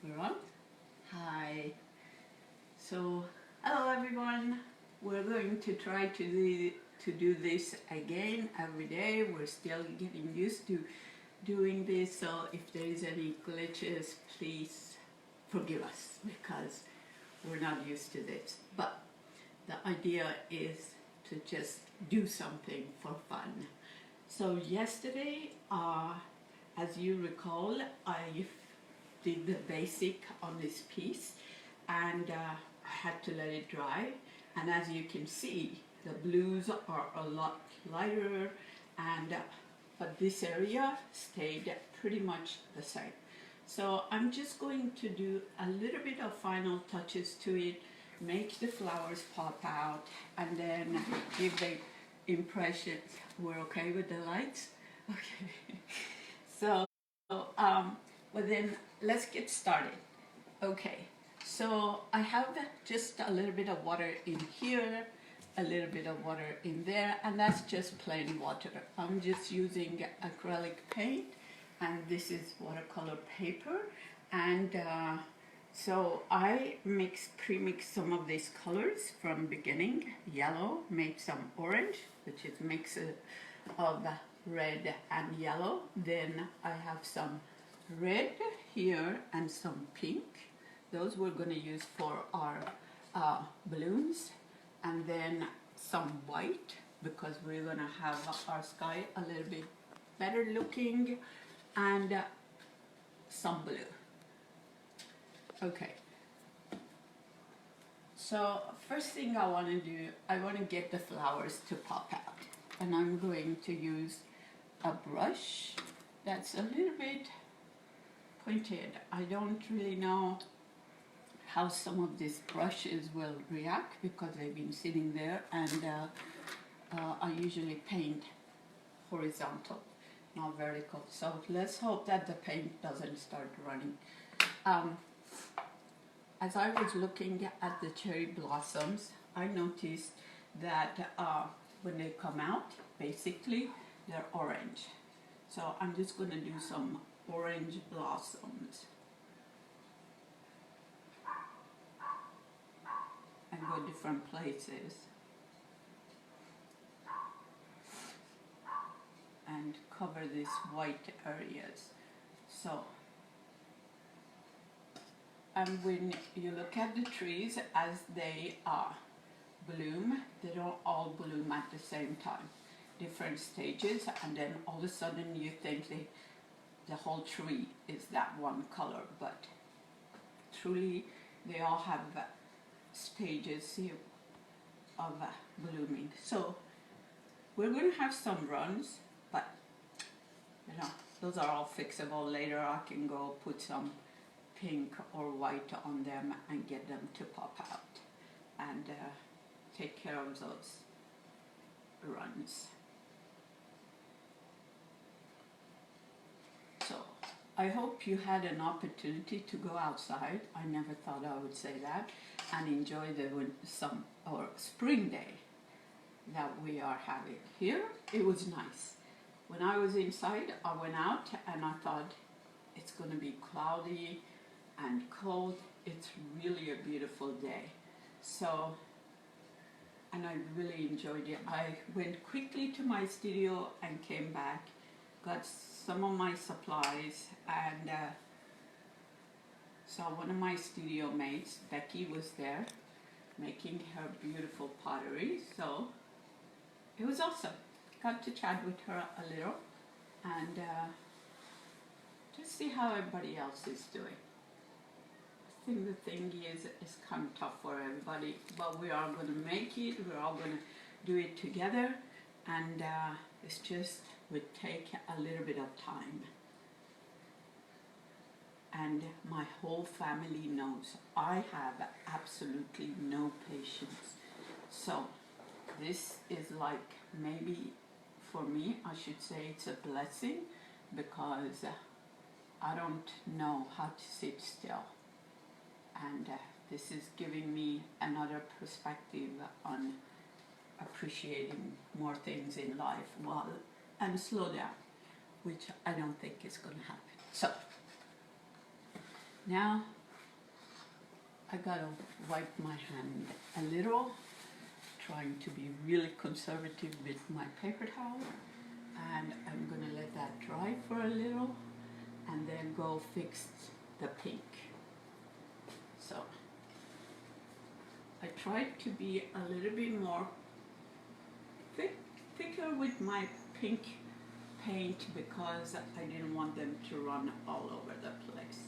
We're on? Hi. So, hello everyone. We're going to try to do this again every day. We're still getting used to doing this, so if there is any glitches, please forgive us because we're not used to this. But the idea is to just do something for fun. So yesterday, as you recall, I did the basic on this piece and I had to let it dry, and as you can see the blues are a lot lighter, and but this area stayed pretty much the same. So I'm just going to do a little bit of final touches to it, make the flowers pop out, and then give the impression. We're okay with the lights? Okay. So, well then, let's get started. Okay, so I have just a little bit of water in here, a little bit of water in there, and that's just plain water. I'm just using acrylic paint, and this is watercolor paper, and so I pre-mix some of these colors from beginning. Yellow, made some orange, which is mix of red and yellow. Then I have some red here and some pink. Those we're going to use for our balloons, and then some white because we're going to have our sky a little bit better looking, and some blue. Okay, so first thing I want to do, I want to get the flowers to pop out, and I'm going to use a brush that's a little bit pointed. I don't really know how some of these brushes will react because they've been sitting there, and I usually paint horizontal, not vertical. So let's hope that the paint doesn't start running. As I was looking at the cherry blossoms, I noticed that when they come out, basically they're orange. So I'm just going to do some orange blossoms and go different places and cover these white areas. So, and when you look at the trees as they bloom, they don't all bloom at the same time. Different stages, and then all of a sudden you think the whole tree is that one color, but truly they all have stages here of blooming. So we're going to have some runs, but you know, those are all fixable. Later I can go put some pink or white on them and get them to pop out and take care of those runs. So I hope you had an opportunity to go outside. I never thought I would say that, and enjoy the spring day that we are having here. It was nice. When I was inside, I went out and I thought it's going to be cloudy and cold. It's really a beautiful day. So, and I really enjoyed it. I went quickly to my studio and came back, got some of my supplies, and saw one of my studio mates, Becky, was there making her beautiful pottery. So it was awesome. Got to chat with her a little and just see how everybody else is doing. I think the thing is it's kind of tough for everybody, but we are going to make it. We're all going to do it together, and it's just would take a little bit of time. And my whole family knows I have absolutely no patience. So this is like, maybe for me, I should say it's a blessing, because I don't know how to sit still. And this is giving me another perspective on appreciating more things in life and slow down, which I don't think is going to happen. So Now I gotta wipe my hand a little, trying to be really conservative with my paper towel, and I'm gonna let that dry for a little and then go fix the pink. So I tried to be a little bit more thicker with my pink paint because I didn't want them to run all over the place.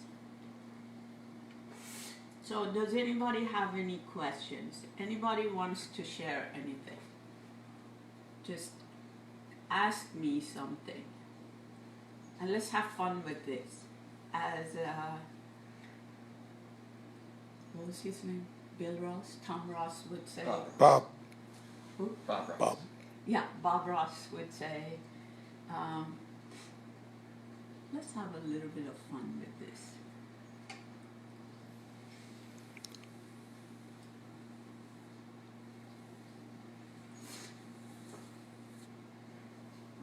So does anybody have any questions? Anybody wants to share anything? Just ask me something. And let's have fun with this. As, what was his name? Bill Ross? Tom Ross would say? Bob. Who? Bob Ross. Bob. Yeah, Bob Ross would say, let's have a little bit of fun with this.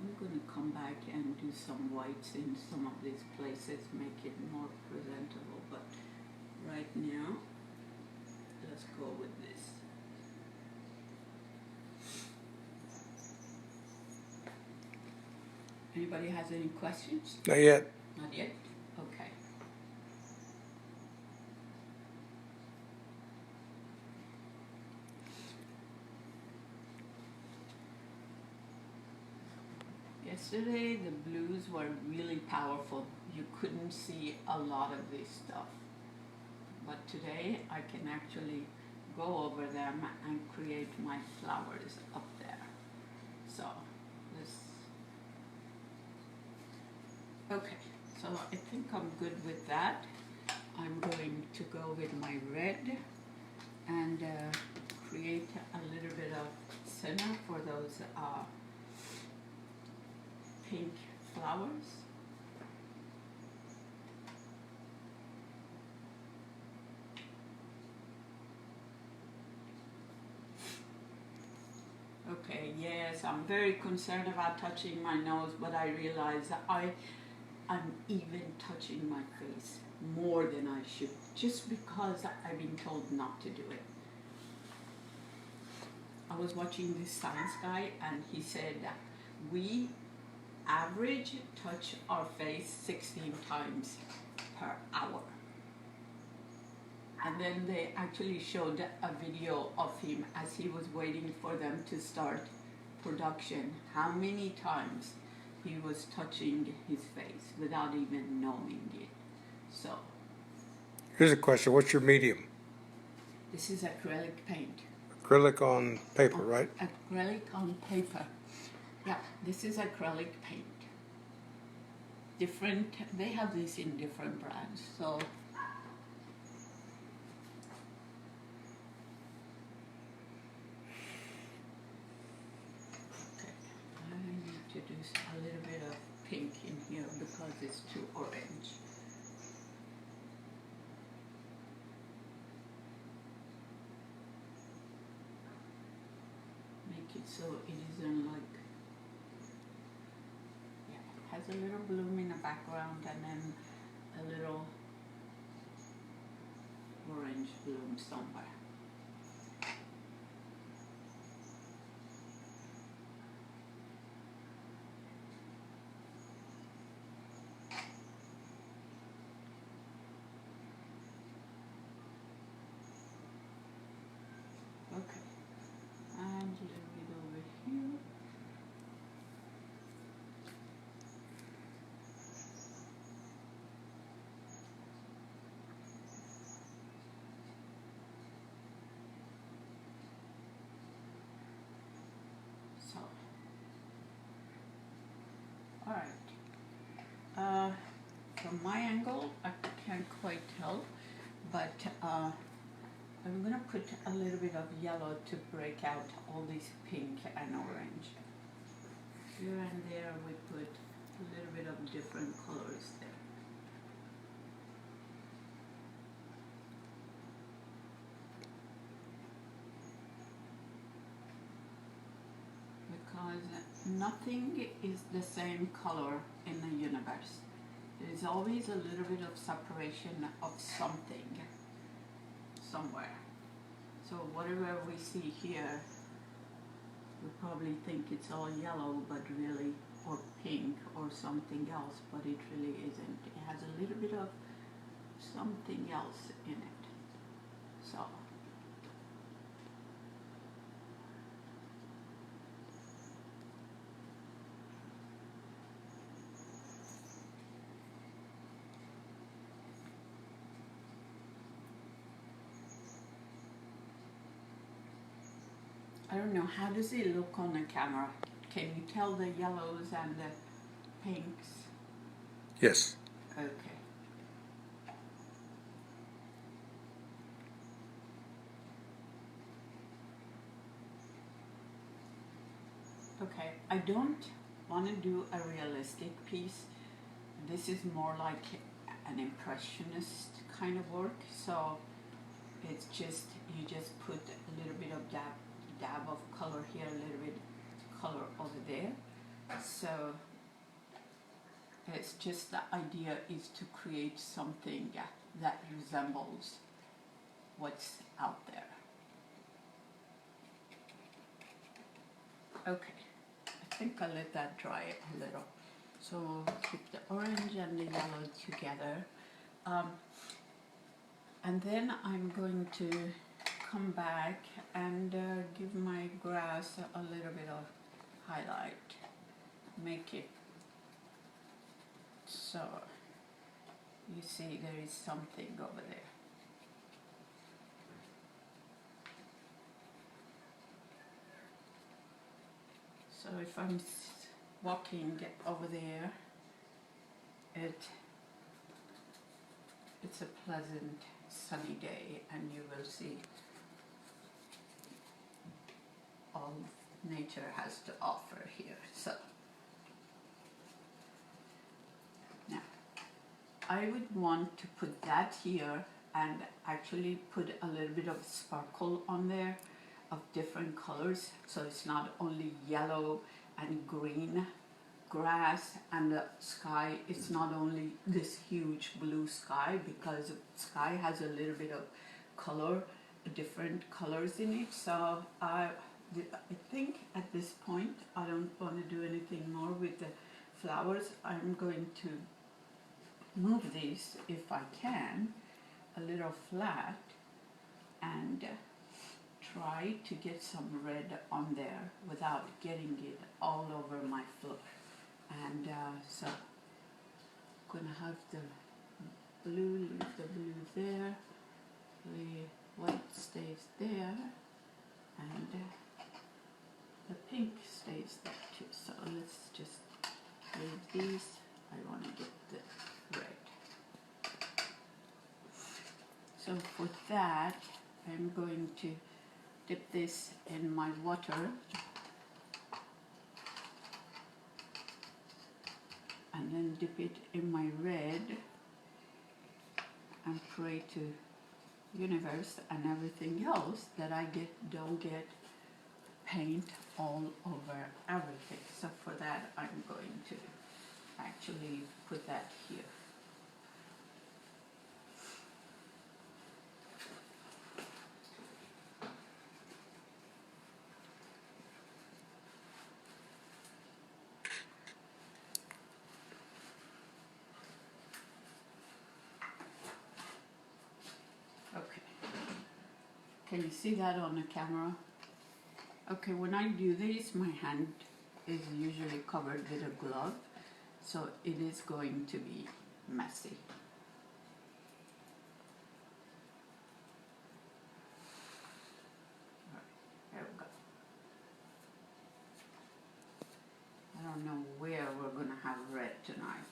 I'm going to come back and do some whites in some of these places, make it more presentable, but right now, let's go with this. Anybody has any questions? Not yet. Not yet? Okay. Yesterday the blues were really powerful. You couldn't see a lot of this stuff. But today I can actually go over them and create my flowers up there. So let's... Okay, so I think I'm good with that. I'm going to go with my red and create a little bit of center for those pink flowers. Okay, yes, I'm very concerned about touching my nose, but I realize that I'm even touching my face more than I should, just because I've been told not to do it. I was watching this science guy and he said that we average touch our face 16 times per hour. And then they actually showed a video of him as he was waiting for them to start production, how many times he was touching his face without even knowing it. So Here's a question. What's your medium? this is acrylic paint. Acrylic on paper, right? Acrylic on paper. Yeah, this is acrylic paint. Different, they have this in different brands. So okay, I need to do a little bit of pink in here because it's too orange. Make it so it isn't like, yeah, it has a little bloom in the background and then a little orange bloom somewhere. Okay, and a little bit over here. So, all right. From my angle, I can't quite tell, but I'm gonna put a little bit of yellow to break out all these pink and orange. Here and there we put a little bit of different colors there. Because nothing is the same color in the universe. There's always a little bit of separation of something somewhere. So whatever we see here, we probably think it's all yellow, but really, or pink or something else, but it really isn't. It has a little bit of something else in it. So I don't know, how does it look on the camera? Can you tell the yellows and the pinks? Yes. Okay. Okay, I don't want to do a realistic piece. This is more like an impressionist kind of work, so it's just, you just put a little bit of dab of color here, a little bit color over there. So it's just, the idea is to create something that resembles what's out there. Okay, I think I'll let that dry a little. So keep the orange and the yellow together. And then I'm going to come back and give my grass a little bit of highlight. Make it so you see there is something over there. So if I'm walking over there, it's a pleasant sunny day, and you will see all nature has to offer here. So now I would want to put that here and actually put a little bit of sparkle on there of different colors, so it's not only yellow and green grass and the sky. It's not only this huge blue sky, because sky has a little bit of color, different colors in it. So I think at this point I don't want to do anything more with the flowers. I'm going to move these, if I can, a little flat and try to get some red on there without getting it all over my floor. And so I'm gonna have the blue, leave the blue there, the white stays there, and the pink stays there too. So let's just leave these. I want to get the red. So for that, I'm going to dip this in my water and then dip it in my red and pray to universe and everything else that I don't get paint all over everything. So for that, I'm going to actually put that here. Okay. Can you see that on the camera? Okay, when I do this, my hand is usually covered with a glove, so it is going to be messy. Right, there we go. I don't know where we're going to have red tonight.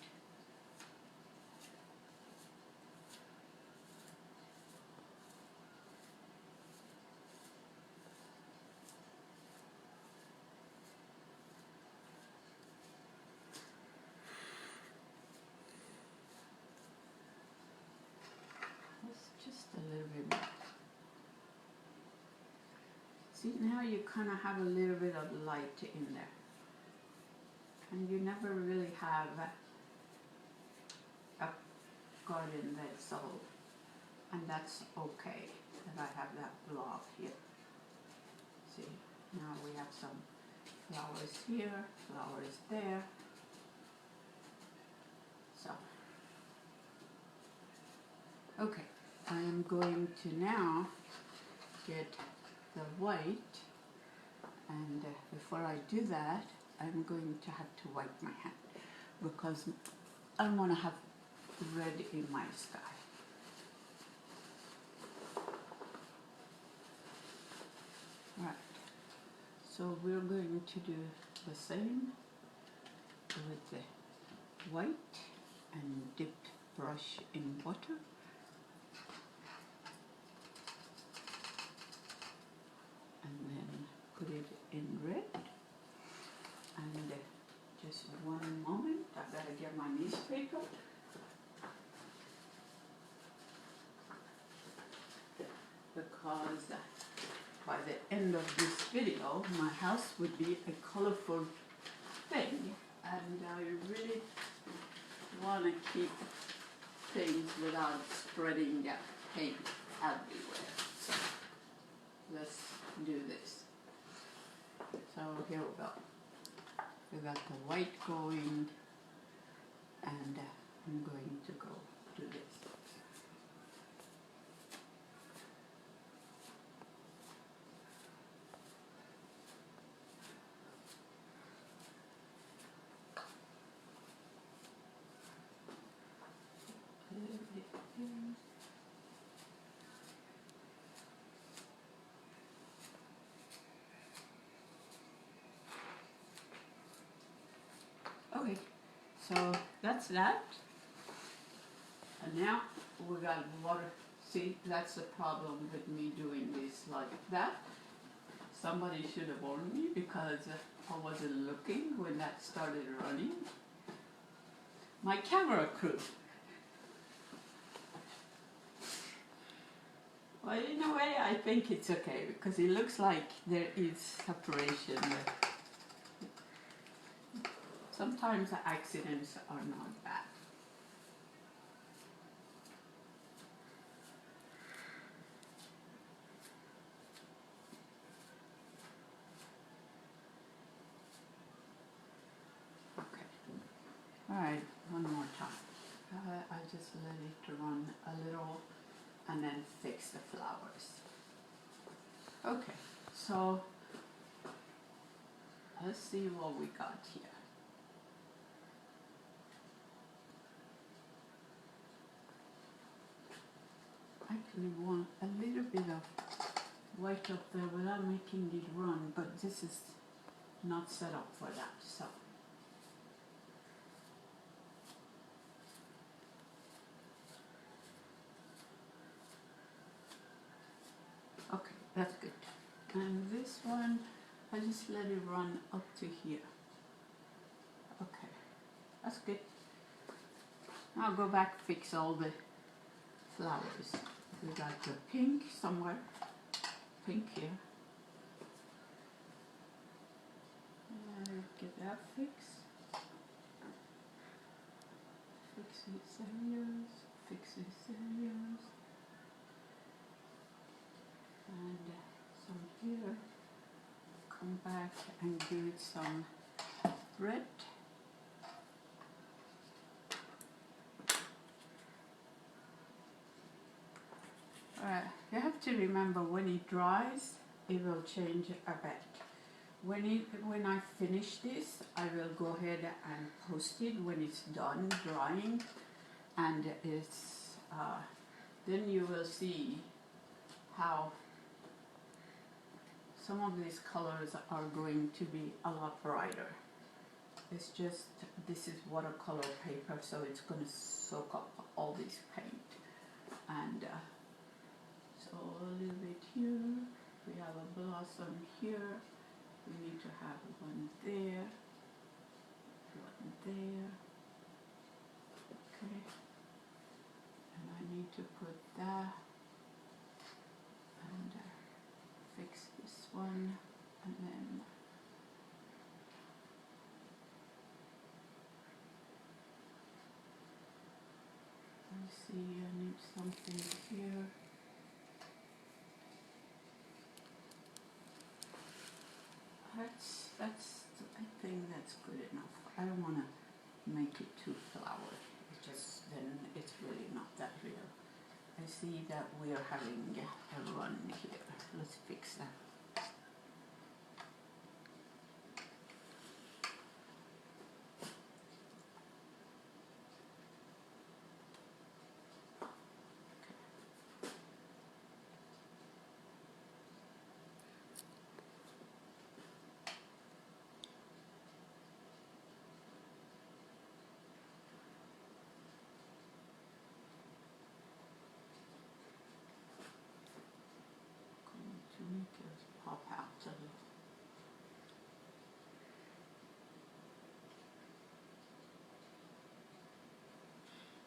Just a little bit more. See, now you kind of have a little bit of light in there. And you never really have garden that's all, and that's okay that I have that blob here. See, now we have some flowers here, flowers there. So, okay, I am going to now get the white, and before I do that, I'm going to have to wipe my hand because I want to have red in my sky. Right, so we're going to do the same with the white and dip brush in water. And then put it in red. And just one moment, I better get my newspaper. Because by the end of this video, my house would be a colorful thing. And I really want to keep things without spreading paint everywhere. So let's do this. So here we go. We got the white going, and I'm going to go do this. Okay, so that's that. And now we got water. See, that's the problem with me doing this like that. Somebody should have warned me because I wasn't looking when that started running. My camera crew. Well, in a way, I think it's okay because it looks like there is separation. Sometimes accidents are not bad. Okay. All right, one more time. I just let it run a little and then fix the flowers. Okay, so let's see what we got here. I actually want a little bit of white up there without making it run, but this is not set up for that, so. Okay, that's good. And this one, I just let it run up to here. Okay, that's good. I'll go back, fix all the flowers. We got the pink somewhere, pink here. Get that fixed. Fix these areas, fix these areas. And some here. Come back and give it some red. You have to remember when it dries, it will change a bit. When I finish this, I will go ahead and post it when it's done drying, and it's then you will see how some of these colors are going to be a lot brighter. It's just, this is watercolor paper, so it's going to soak up all this paint. And so a little bit here, we have a blossom here, we need to have one there, okay, and I need to put that, and fix this one, and then see, I need something here. I think that's good enough. I don't want to make it too flowery. It's just then it's really not that real. I see that we are having a run here. Let's fix that. To make it pop out a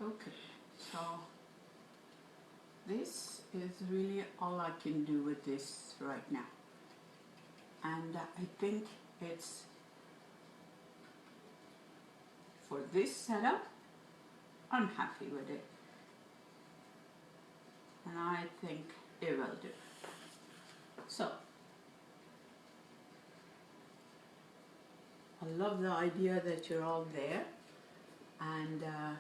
little. Okay, so this is really all I can do with this right now. And I think it's, for this setup, I'm happy with it. And I think it will do. So, I love the idea that you're all there, and I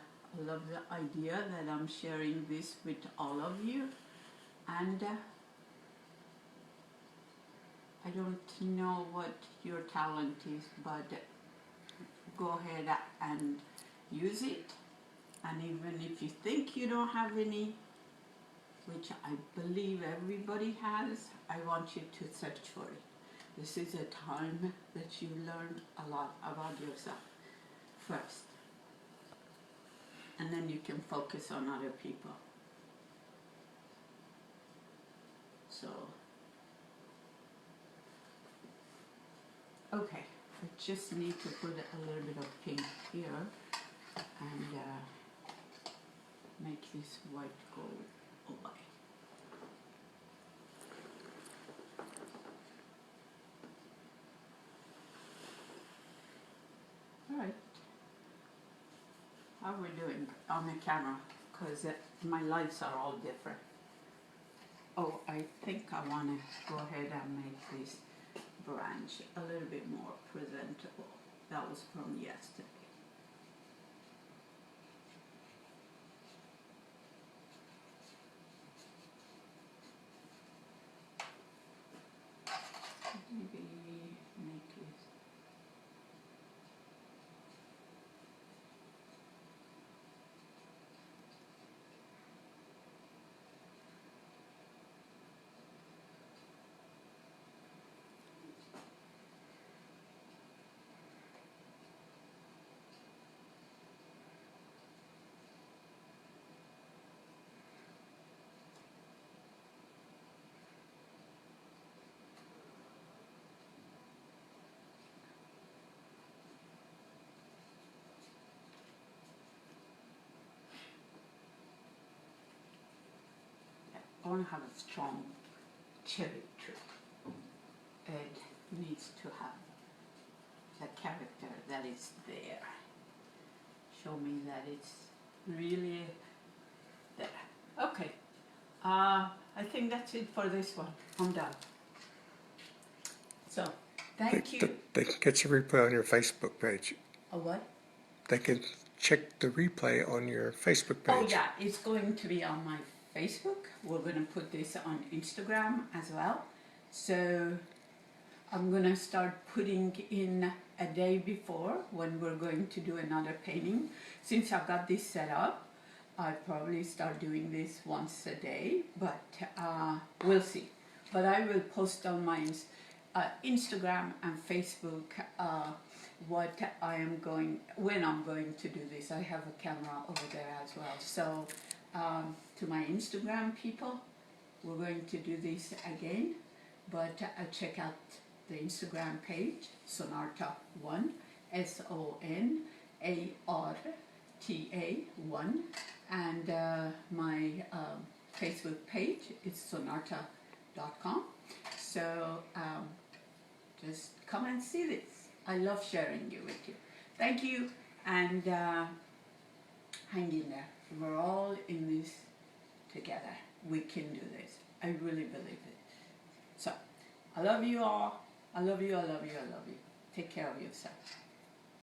love the idea that I'm sharing this with all of you, and I don't know what your talent is, but go ahead and use it, and even if you think you don't have any, which I believe everybody has, I want you to search for it. This is a time that you learn a lot about yourself first. And then you can focus on other people. So, okay, I just need to put a little bit of pink here and make this white go away. Alright, how are we doing on the camera? Because my lights are all different. Oh, I think I want to go ahead and make this branch a little bit more presentable. That was from yesterday. Maybe make it. I want to have a strong cherry tree. It needs to have the character that is there. Show me that it's really there. Okay, I think that's it for this one. I'm done. So, thank you. They can catch the replay on your Facebook page. A what? They can check the replay on your Facebook page. Oh yeah, it's going to be on my Facebook. We're going to put this on Instagram as well. So I'm going to start putting in a day before when we're going to do another painting. Since I've got this set up, I'll probably start doing this once a day, but we'll see. But I will post on my Instagram and Facebook what I am going, when I'm going to do this. I have a camera over there as well. So to my Instagram people, we're going to do this again, but check out the Instagram page, Sonarta1, SONARTA1, and my Facebook page is sonarta.com. So just come and see this. I love sharing it with you. Thank you, and hang in there. We're all in this together. We can do this. I really believe it. So, I love you all. I love you, I love you, I love you. Take care of yourself.